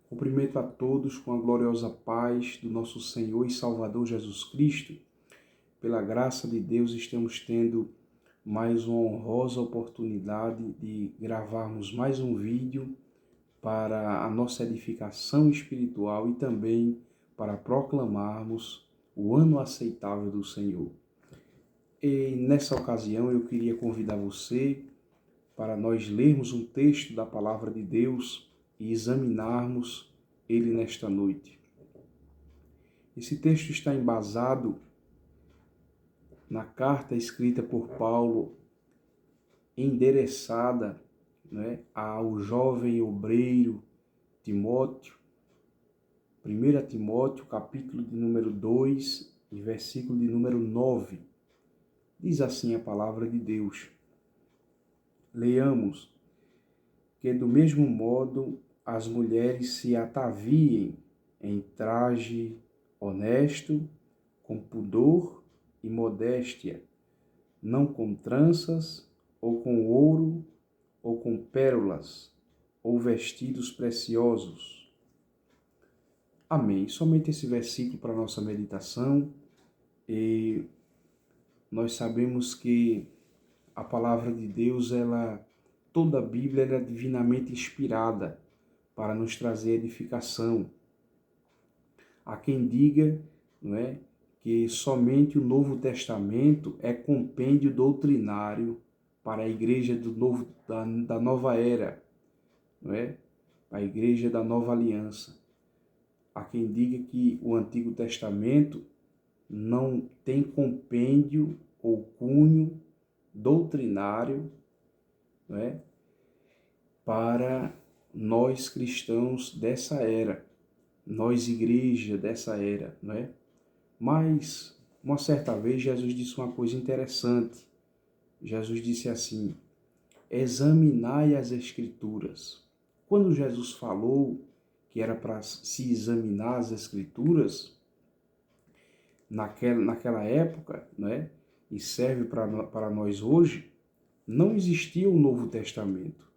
Cumprimento a todos com a gloriosa paz do nosso Senhor e Salvador Jesus Cristo. Pela graça de Deus, estamos tendo mais uma honrosa oportunidade de gravarmos mais um vídeo para a nossa edificação espiritual e também para proclamarmos o ano aceitável do Senhor. E nessa ocasião eu queria convidar você para nós lermos um texto da Palavra de Deus e examinarmos ele nesta noite. Esse texto está embasado na carta escrita por Paulo, endereçada, ao jovem obreiro Timóteo, 1 Timóteo, capítulo de número 2 e versículo de número 9. Diz assim a palavra de Deus. Leamos, que do mesmo modo as mulheres se ataviem em traje honesto, com pudor e modéstia, não com tranças, ou com ouro, ou com pérolas, ou vestidos preciosos. Amém. Somente esse versículo para a nossa meditação. E nós sabemos que a palavra de Deus, toda a Bíblia é divinamente inspirada para nos trazer edificação. Há quem diga, que somente o Novo Testamento é compêndio doutrinário para a igreja da nova era, a igreja da nova aliança. Há quem diga que o Antigo Testamento não tem compêndio ou cunho doutrinário, para nós cristãos dessa era, nós igreja dessa era, Mas, uma certa vez, Jesus disse uma coisa interessante. Jesus disse assim: examinai as Escrituras. Quando Jesus falou que era para se examinar as Escrituras, naquela época, e serve para nós hoje, não existia o Novo Testamento.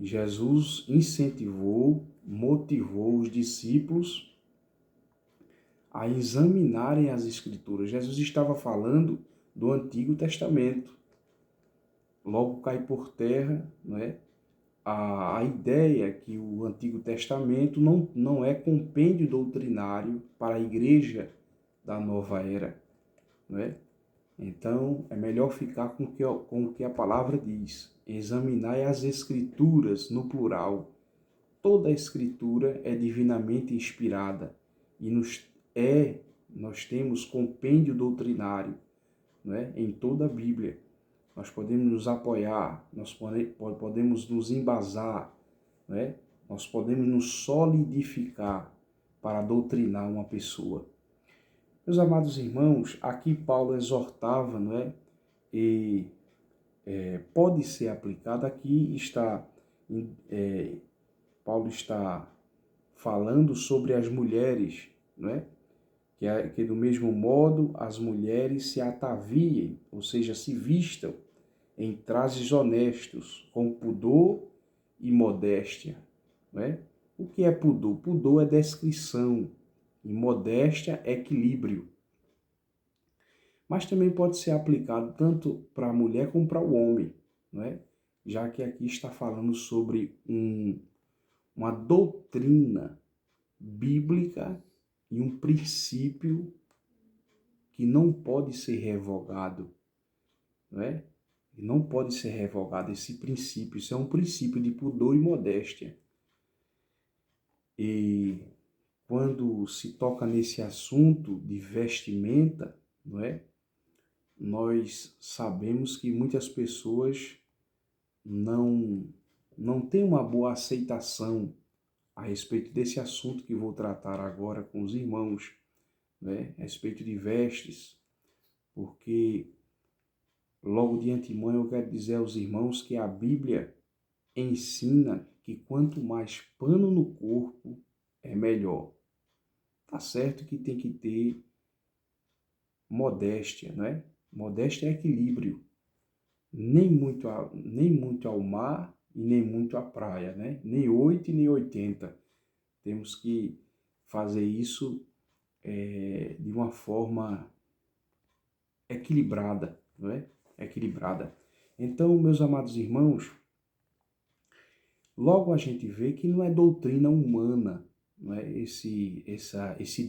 Jesus incentivou, motivou os discípulos a examinarem as Escrituras. Jesus estava falando do Antigo Testamento. Logo cai por terra, a ideia que o Antigo Testamento não é compêndio doutrinário para a igreja da nova era, Então, é melhor ficar com o que a palavra diz. Examinai as Escrituras, no plural. Toda a Escritura é divinamente inspirada e nós temos compêndio doutrinário, em toda a Bíblia. Nós podemos nos apoiar, nós podemos nos embasar, Nós podemos nos solidificar para doutrinar uma pessoa. Meus amados irmãos, aqui Paulo exortava, E pode ser aplicado. Aqui Paulo está falando sobre as mulheres, que do mesmo modo as mulheres se ataviem, ou seja, se vistam em trajes honestos, com pudor e modéstia. O que é pudor? Pudor é descrição, e modéstia é equilíbrio. Mas também pode ser aplicado tanto para a mulher como para o homem, já que aqui está falando sobre uma doutrina bíblica e um princípio que não pode ser revogado, Não pode ser revogado esse princípio. Isso é um princípio de pudor e modéstia. E quando se toca nesse assunto de vestimenta, nós sabemos que muitas pessoas não têm uma boa aceitação a respeito desse assunto que vou tratar agora com os irmãos, a respeito de vestes, porque logo de antemão eu quero dizer aos irmãos que a Bíblia ensina que quanto mais pano no corpo é melhor. Tá certo que tem que ter modéstia, Modéstia é equilíbrio. Nem muito ao mar e nem muito à praia, né? Nem 8 e nem 80. Temos que fazer isso de uma forma equilibrada, não é? Equilibrada. Então, meus amados irmãos, logo a gente vê que não é doutrina humana, não é? Esse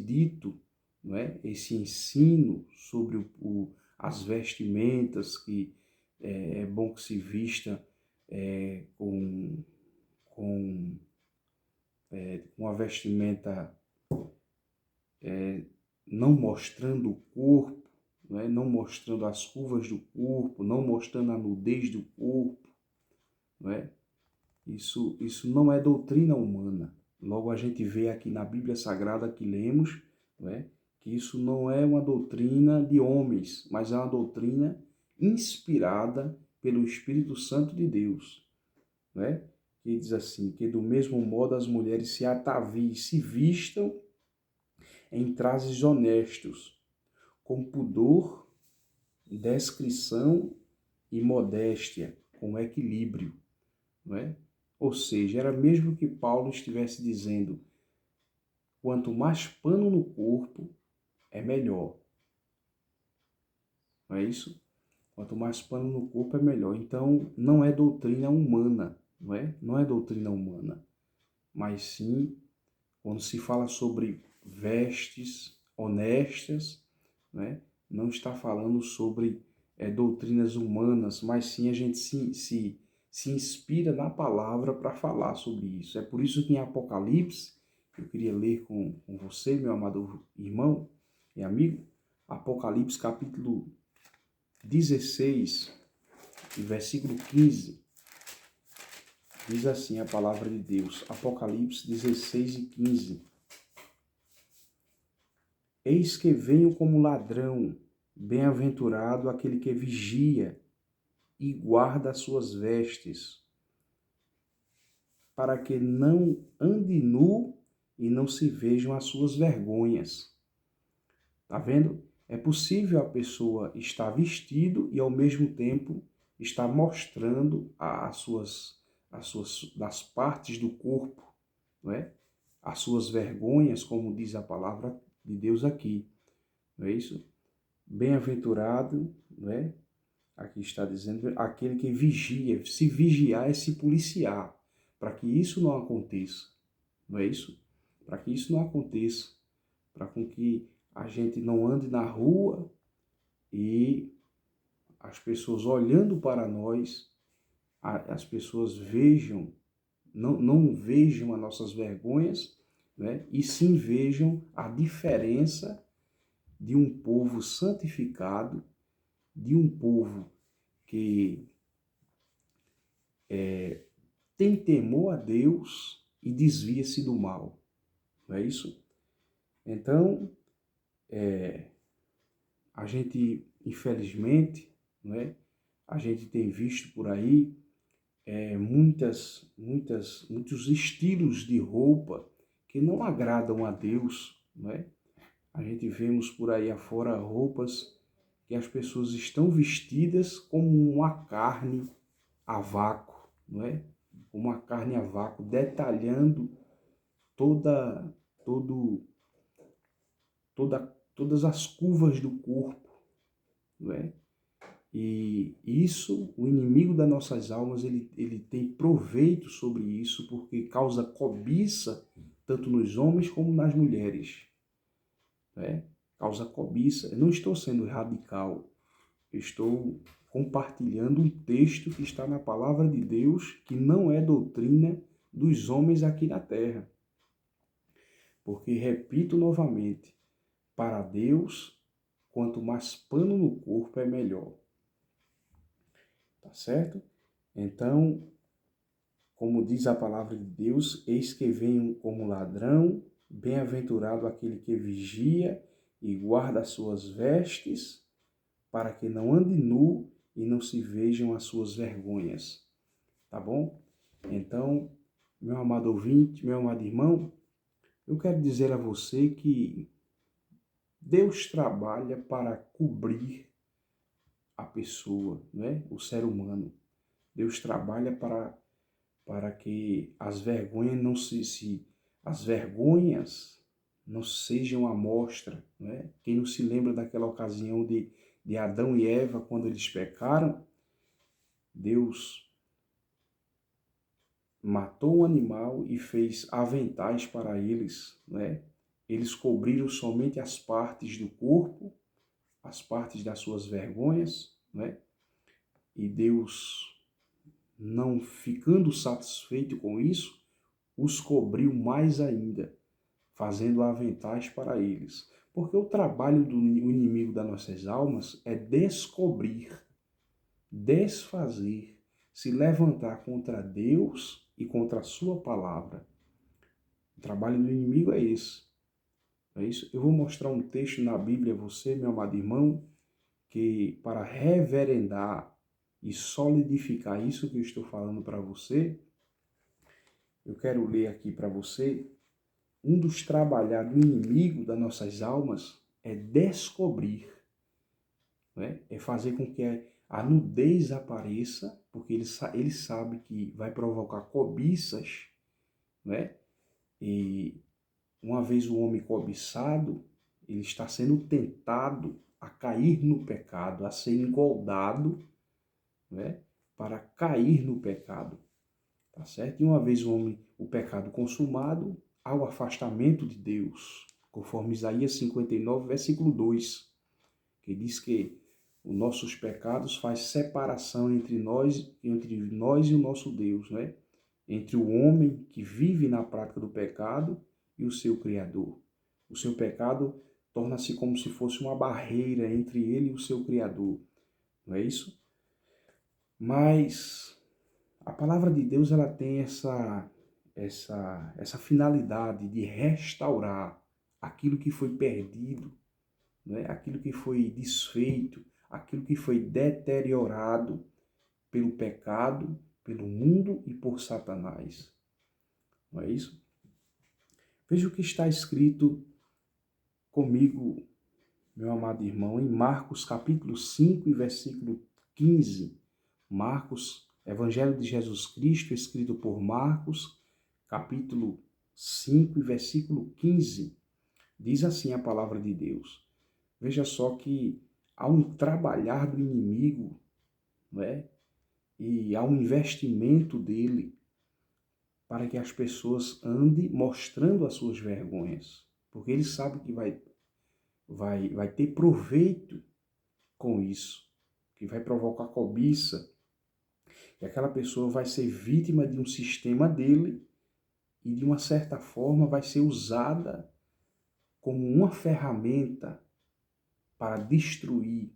dito, não é? Esse ensino sobre as vestimentas, que é bom que se vista com uma vestimenta não mostrando o corpo, não é? Não mostrando as curvas do corpo, não mostrando a nudez do corpo, não é? Isso não é doutrina humana. Logo a gente vê aqui na Bíblia Sagrada que lemos, não é? Que isso não é uma doutrina de homens, mas é uma doutrina inspirada pelo Espírito Santo de Deus, não é? Que diz assim, que do mesmo modo as mulheres se ataviem, se vistam em trajes honestos, com pudor, descrição e modéstia, com equilíbrio, não é? Ou seja, era mesmo que Paulo estivesse dizendo, quanto mais pano no corpo, é melhor. Não é isso? Quanto mais pano no corpo, é melhor. Então, não é doutrina humana, não é? Não é doutrina humana. Mas sim, quando se fala sobre vestes honestas, né? Não está falando sobre doutrinas humanas, mas sim a gente se inspira na palavra para falar sobre isso. É por isso que em Apocalipse, eu queria ler com você, meu amado irmão e amigo, Apocalipse capítulo 16, versículo 15, diz assim a palavra de Deus, Apocalipse 16 e 15. Eis que venho como ladrão, bem-aventurado aquele que vigia e guarda as suas vestes, para que não ande nu e não se vejam as suas vergonhas. Tá vendo? É possível a pessoa estar vestido e ao mesmo tempo estar mostrando das partes do corpo, não é? As suas vergonhas, como diz a palavra de Deus aqui, não é isso? Bem-aventurado, não é? Aqui está dizendo aquele que vigia. Se vigiar é se policiar, para que isso não aconteça, não é isso? Para que isso não aconteça, para com que a gente não ande na rua e as pessoas olhando para nós, as pessoas vejam, não vejam as nossas vergonhas, né? E sim vejam a diferença de um povo santificado, de um povo que tem temor a Deus e desvia-se do mal. Não é isso? Então, a gente, infelizmente, não é? A gente tem visto por aí muitos estilos de roupa que não agradam a Deus, não é? A gente vemos por aí afora roupas que as pessoas estão vestidas como uma carne a vácuo, não é? Uma carne a vácuo, detalhando toda, todo, todas as curvas do corpo, não é? E isso, o inimigo das nossas almas, ele tem proveito sobre isso, porque causa cobiça, tanto nos homens como nas mulheres, né? Causa cobiça. Eu não estou sendo radical, eu estou compartilhando um texto que está na palavra de Deus, que não é doutrina dos homens aqui na terra. Porque, repito novamente, para Deus, quanto mais pano no corpo é melhor. Tá certo? Então, como diz a palavra de Deus, eis que venho como ladrão, bem-aventurado aquele que vigia e guarda as suas vestes, para que não ande nu e não se vejam as suas vergonhas. Tá bom? Então, meu amado ouvinte, meu amado irmão, eu quero dizer a você que Deus trabalha para cobrir a pessoa, né? O ser humano. Deus trabalha para para que as vergonhas as vergonhas não sejam a mostra, né? Quem não se lembra daquela ocasião de Adão e Eva, quando eles pecaram, Deus matou o animal e fez aventais para eles, né? Eles cobriram somente as partes do corpo, as partes das suas vergonhas, né? E Deus, não ficando satisfeito com isso, os cobriu mais ainda, fazendo aventais para eles. Porque o trabalho do inimigo das nossas almas é descobrir, desfazer, se levantar contra Deus e contra a sua palavra. O trabalho do inimigo é esse. É isso? Eu vou mostrar um texto na Bíblia a você, meu amado irmão, que para reverendar e solidificar isso que eu estou falando para você, eu quero ler aqui para você. Um dos trabalhos do inimigo das nossas almas é descobrir, né? É fazer com que a nudez apareça, porque ele sabe que vai provocar cobiças, né? E uma vez o homem cobiçado, ele está sendo tentado a cair no pecado, a ser engoldado, né? Para cair no pecado, tá certo? E uma vez o pecado consumado, há o afastamento de Deus, conforme Isaías 59, versículo 2, que diz que os nossos pecados faz separação entre nós e o nosso Deus, né? Entre o homem que vive na prática do pecado e o seu Criador. O seu pecado torna-se como se fosse uma barreira entre ele e o seu Criador, não é isso? Mas a palavra de Deus, ela tem essa finalidade de restaurar aquilo que foi perdido, né? Aquilo que foi desfeito, aquilo que foi deteriorado pelo pecado, pelo mundo e por Satanás. Não é isso? Veja o que está escrito comigo, meu amado irmão, em Marcos capítulo 5 e versículo 15. Marcos, Evangelho de Jesus Cristo, escrito por Marcos, capítulo 5 e versículo 15. Diz assim a palavra de Deus. Veja só que há um trabalhar do inimigo, não é? E há um investimento dele para que as pessoas andem mostrando as suas vergonhas. Porque ele sabe que vai ter proveito com isso, que vai provocar cobiça, e aquela pessoa vai ser vítima de um sistema dele e, de uma certa forma, vai ser usada como uma ferramenta para destruir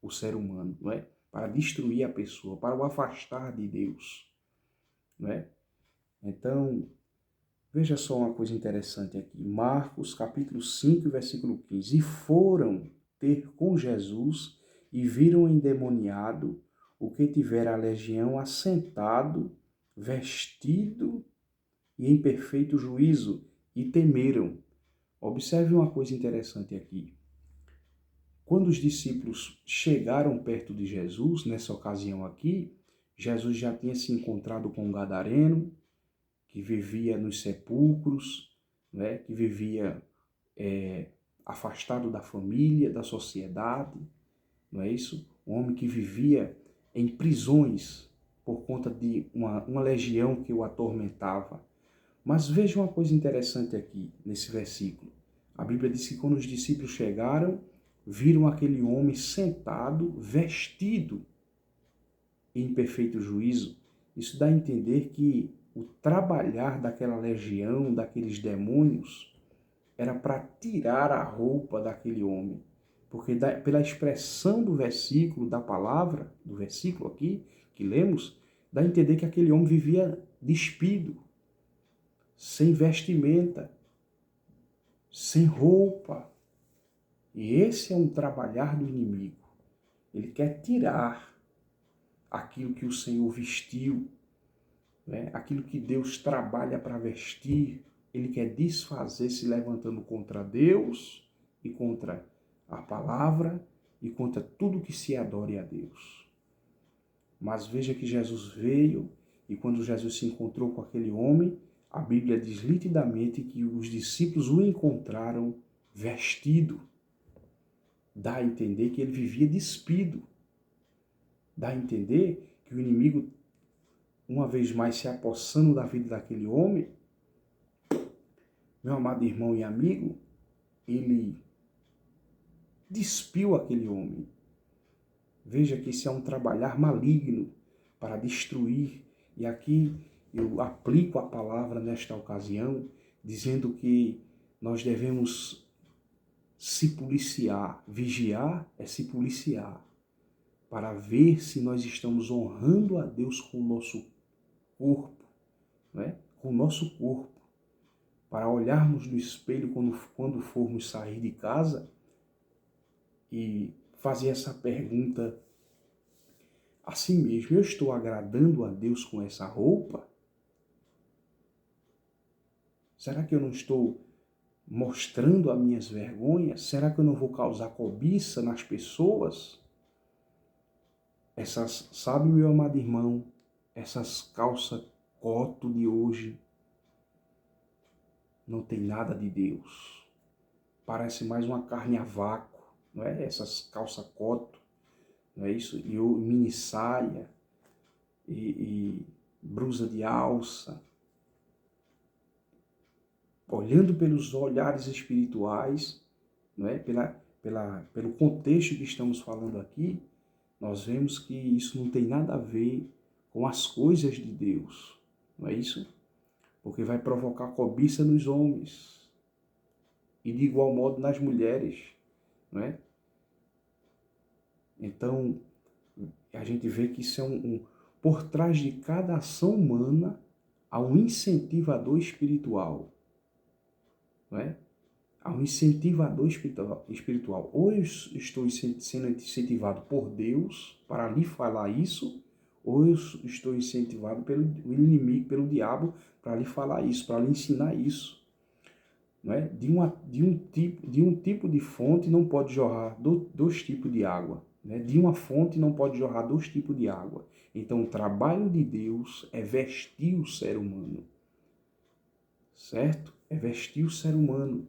o ser humano, não é? Para destruir a pessoa, para o afastar de Deus, não é? Então, veja só uma coisa interessante aqui. Marcos, capítulo 5, versículo 15. E foram ter com Jesus e viram o endemoniado, o que tivera a legião, assentado, vestido e em perfeito juízo, e temeram. Observe uma coisa interessante aqui. Quando os discípulos chegaram perto de Jesus, nessa ocasião aqui, Jesus já tinha se encontrado com um gadareno, que vivia nos sepulcros, né? Que vivia afastado da família, da sociedade, não é isso? Um homem que vivia em prisões por conta de uma legião que o atormentava. Mas veja uma coisa interessante aqui nesse versículo. A Bíblia diz que quando os discípulos chegaram, viram aquele homem sentado, vestido em perfeito juízo. Isso dá a entender que o trabalhar daquela legião, daqueles demônios, era para tirar a roupa daquele homem. Porque pela expressão do versículo, da palavra, do versículo aqui, que lemos, dá a entender que aquele homem vivia despido, sem vestimenta, sem roupa. E esse é um trabalhar do inimigo. Ele quer tirar aquilo que o Senhor vestiu, né? Aquilo que Deus trabalha para vestir, ele quer desfazer, se levantando contra Deus e contra a palavra e contra tudo que se adore a Deus. Mas veja que Jesus veio E quando Jesus se encontrou com aquele homem, a Bíblia diz nitidamente que os discípulos o encontraram vestido. Dá a entender que ele vivia despido. Dá a entender que o inimigo, uma vez mais se apossando da vida daquele homem, meu amado irmão e amigo, ele despiu aquele homem. Veja que isso é um trabalhar maligno para destruir. E aqui eu aplico a palavra nesta ocasião, dizendo que nós devemos se policiar. Vigiar é se policiar, para ver se nós estamos honrando a Deus com o nosso corpo, né? Com o nosso corpo. Para olharmos no espelho quando formos sair de casa e fazer essa pergunta a si mesmo: eu estou agradando a Deus com essa roupa? Será que eu não estou mostrando as minhas vergonhas? Será que eu não vou causar cobiça nas pessoas? Sabe, meu amado irmão, essas calças coto de hoje não tem nada de Deus. Parece mais uma carne a vácuo, não é? Essas calças coto, não é isso? E mini saia e blusa de alça. Olhando pelos olhares espirituais, não é? Pelo contexto que estamos falando aqui, nós vemos que isso não tem nada a ver com as coisas de Deus, não é isso? Porque vai provocar cobiça nos homens e de igual modo nas mulheres, não é? Então, a gente vê que isso é por trás de cada ação humana há um incentivador espiritual, não é? Há um incentivador espiritual. Ou eu estou sendo incentivado por Deus para lhe falar isso, ou eu estou incentivado pelo inimigo, pelo diabo, para lhe falar isso, para lhe ensinar isso. Não é? De um tipo de fonte não pode jorrar dois tipos de água. Né? De uma fonte não pode jorrar dois tipos de água. Então, o trabalho de Deus é vestir o ser humano. Certo? É vestir o ser humano.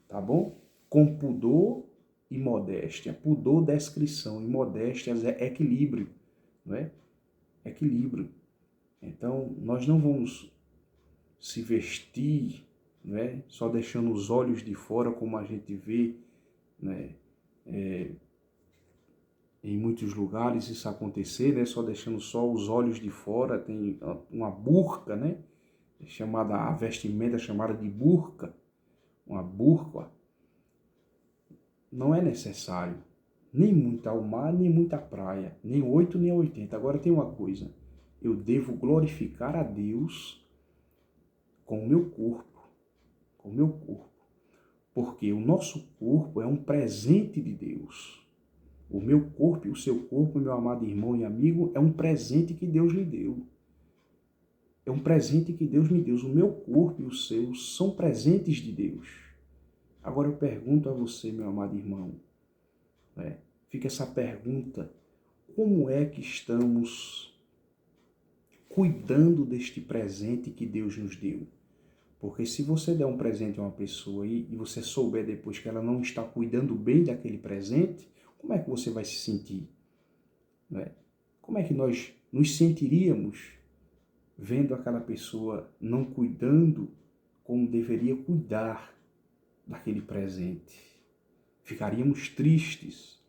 Tá bom? Com pudor e modéstia. Pudor, descrição, e modéstia é equilíbrio. Não é? Equilíbrio. Então, nós não vamos se vestir, né, só deixando os olhos de fora, como a gente vê, né, em muitos lugares isso acontecer, né, só deixando só os olhos de fora. Tem uma burca, né, a vestimenta chamada de burca, uma burca. Não é necessário nem muito ao mar, nem muita praia, nem 8 nem 80. Agora tem uma coisa: eu devo glorificar a Deus com o meu corpo, porque o nosso corpo é um presente de Deus. O meu corpo e o seu corpo, meu amado irmão e amigo, é um presente que Deus lhe deu. É um presente que Deus me deu. O meu corpo e o seu são presentes de Deus. Agora eu pergunto a você, meu amado irmão, né? Fica essa pergunta: como é que estamos cuidando deste presente que Deus nos deu? Porque se você der um presente a uma pessoa e você souber depois que ela não está cuidando bem daquele presente, como é que você vai se sentir? Né? Como é que nós nos sentiríamos vendo aquela pessoa não cuidando como deveria cuidar daquele presente? Ficaríamos tristes.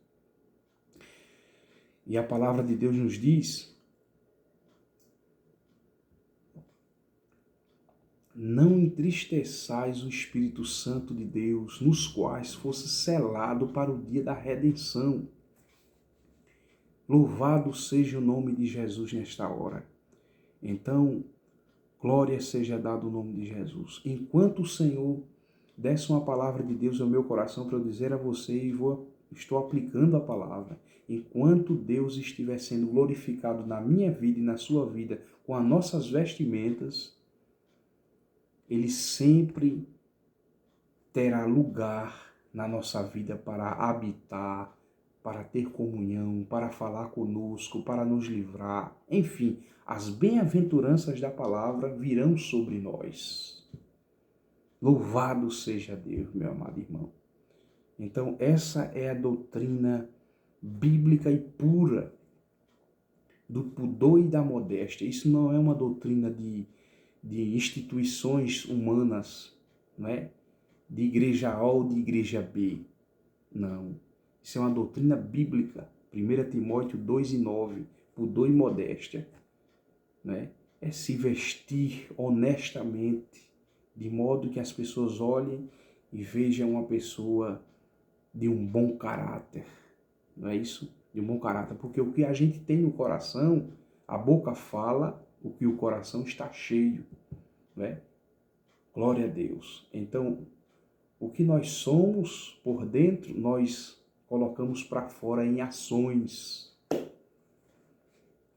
E a palavra de Deus nos diz: não entristeçais o Espírito Santo de Deus, nos quais fosse selado para o dia da redenção. Louvado seja o nome de Jesus nesta hora. Então, glória seja dada ao nome de Jesus. Enquanto o Senhor desse uma palavra de Deus ao meu coração para eu dizer a você, e estou aplicando a palavra, enquanto Deus estiver sendo glorificado na minha vida e na sua vida com as nossas vestimentas, Ele sempre terá lugar na nossa vida para habitar, para ter comunhão, para falar conosco, para nos livrar. Enfim, as bem-aventuranças da palavra virão sobre nós. Louvado seja Deus, meu amado irmão. Então, essa é a doutrina bíblica e pura do pudor e da modéstia. Isso não é uma doutrina de instituições humanas, não é? De igreja A ou de igreja B. Não. Isso é uma doutrina bíblica. 1 Timóteo 2:9, pudor e modéstia. Né? É se vestir honestamente, de modo que as pessoas olhem e vejam uma pessoa de um bom caráter. Não é isso? De um bom caráter. Porque o que a gente tem no coração, a boca fala o que o coração está cheio. Né? Glória a Deus. Então, o que nós somos por dentro, nós colocamos para fora em ações.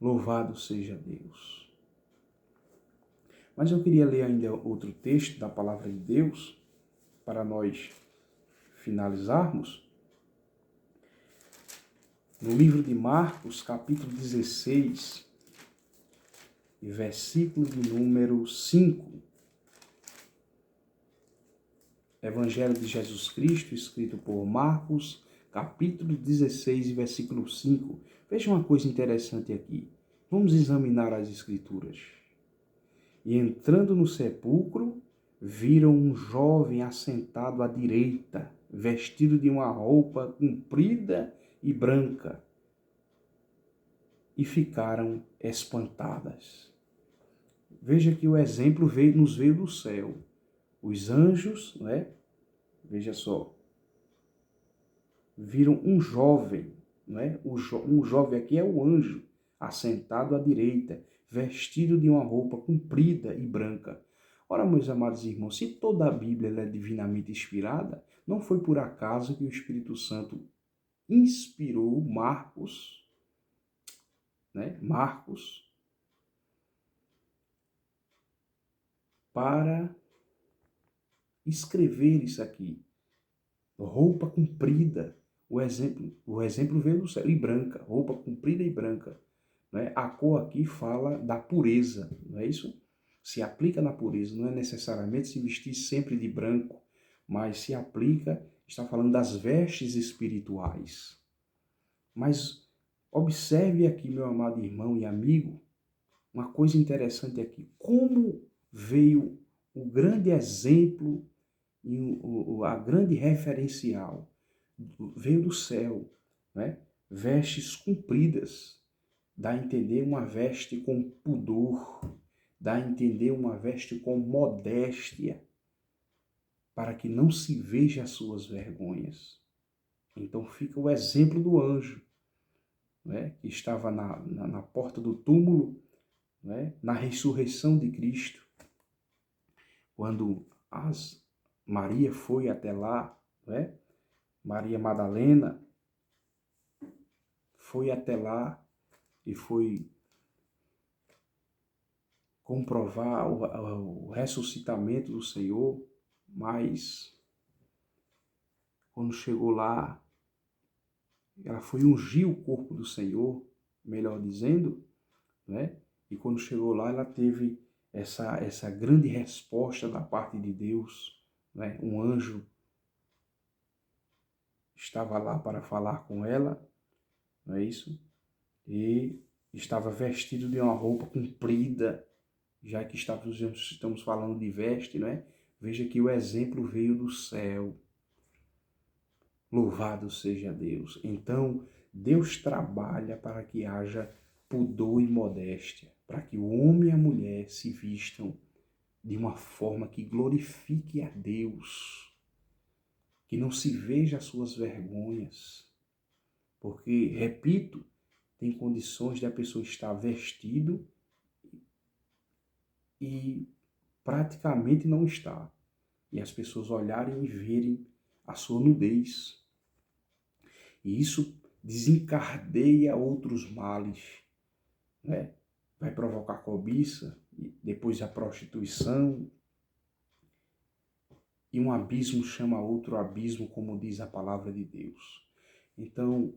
Louvado seja Deus. Mas eu queria ler ainda outro texto da palavra de Deus, para nós finalizarmos. No livro de Marcos, capítulo 16, e versículo de número 5. Evangelho de Jesus Cristo, escrito por Marcos, capítulo 16, e versículo 5. Veja uma coisa interessante aqui. Vamos examinar as Escrituras. E entrando no sepulcro, viram um jovem assentado à direita, vestido de uma roupa comprida e branca, e ficaram espantadas. Veja que o exemplo nos veio do céu. Os anjos, não é? Veja só, viram um jovem, não é? Um jovem aqui é o anjo, assentado à direita, vestido de uma roupa comprida e branca. Ora, meus amados irmãos, se toda a Bíblia é divinamente inspirada, não foi por acaso que o Espírito Santo inspirou Marcos, né? Marcos, para escrever isso aqui. Roupa comprida. O exemplo veio do céu. E branca. Roupa comprida e branca. Né? A cor aqui fala da pureza. Não é isso? Se aplica na pureza. Não é necessariamente se vestir sempre de branco. Mas se aplica, está falando das vestes espirituais. Mas observe aqui, meu amado irmão e amigo, uma coisa interessante aqui. Como veio o grande exemplo e a grande referencial veio do céu, né? Vestes compridas, dá a entender uma veste com pudor, dá a entender uma veste com modéstia, para que não se veja as suas vergonhas. Então fica o exemplo do anjo, né? Que estava na porta do túmulo, né? Na ressurreição de Cristo, quando Maria foi até lá, né? Maria Madalena foi até lá e foi comprovar o ressuscitamento do Senhor, mas quando chegou lá, ela foi ungir o corpo do Senhor, melhor dizendo, né? E quando chegou lá, ela teve essa grande resposta da parte de Deus, né? Um anjo estava lá para falar com ela, não é isso? E estava vestido de uma roupa comprida, já que estamos falando de veste, não é? Veja que o exemplo veio do céu. Louvado seja Deus. Então, Deus trabalha para que haja pudor e modéstia, para que o homem e a mulher se vistam de uma forma que glorifique a Deus, que não se veja as suas vergonhas, porque, repito, tem condições de a pessoa estar vestido e praticamente não está, e as pessoas olharem e verem a sua nudez. E isso desencadeia outros males, né? Vai provocar cobiça, depois a prostituição, e um abismo chama outro abismo, como diz a palavra de Deus. Então,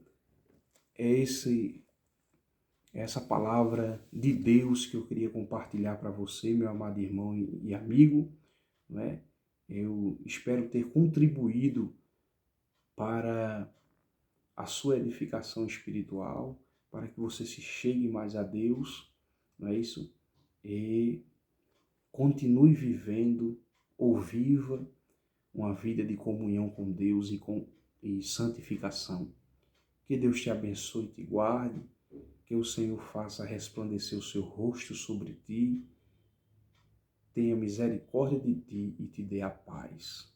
essa palavra de Deus que eu queria compartilhar para você, meu amado irmão e amigo, né? Eu espero ter contribuído para a sua edificação espiritual, para que você se chegue mais a Deus, não é isso? E continue vivendo ou viva uma vida de comunhão com Deus e santificação. Que Deus te abençoe e te guarde, que o Senhor faça resplandecer o seu rosto sobre ti, tenha misericórdia de ti e te dê a paz.